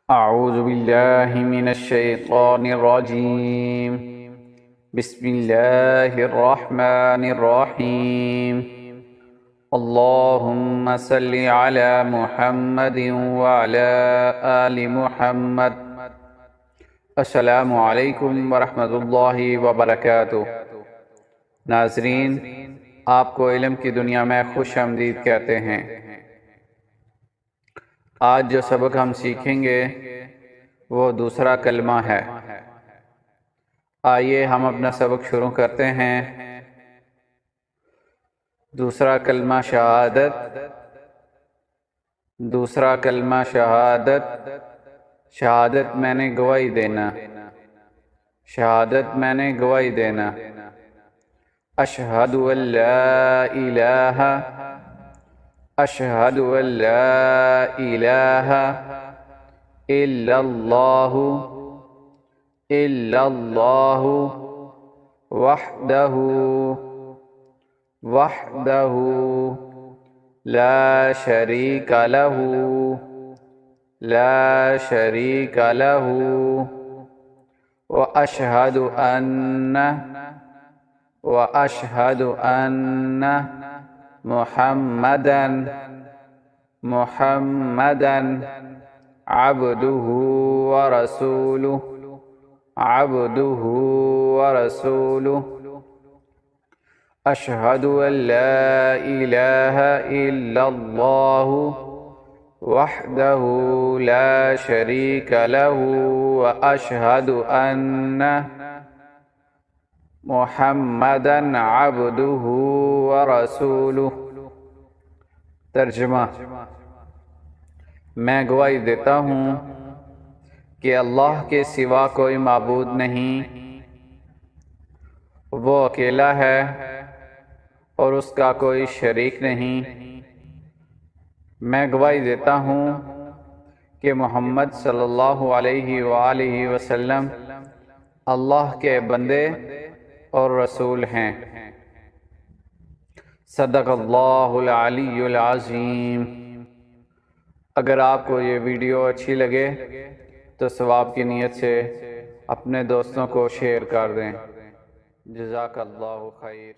أعوذ بالله من الشيطان الرجيم. بسم الله الرحمن الرحيم. اللهم صل على محمد وعلى آل محمد. السلام علیکم ورحمۃ اللہ وبرکاتہ. ناظرین، آپ کو علم کی دنیا میں خوش آمدید کہتے ہیں. آج جو سبق ہم سیکھیں گے وہ دوسرا کلمہ ہے. آئیے ہم اپنا سبق شروع کرتے ہیں. دوسرا کلمہ شہادت. دوسرا کلمہ شہادت. شہادت میں نے گواہی دینا. شہادت میں نے گواہی دینا. اشہد ان لا الہ اشہد ان لا الہ الا اللہ وحدہ لا شریک لہ واشہد ان محمدا عبدہ ورسولہ. اشہد ان لا الہ الا اللہ وحدہ لا شریک لہ واشہد ان محمدا عبدہ ورسولہ. ترجمہ: میں گواہی دیتا ہوں کہ اللہ کے سوا کوئی معبود نہیں، وہ اکیلا ہے اور اس کا کوئی شریک نہیں. میں گواہی دیتا ہوں کہ محمد صلی اللہ علیہ وآلہ وسلم اللہ کے بندے اور رسول ہیں. صدق اللہ العلی العظیم. اگر آپ کو یہ ویڈیو اچھی لگے تو ثواب کی نیت سے اپنے دوستوں کو شیئر کر دیں. جزاک اللہ خیر.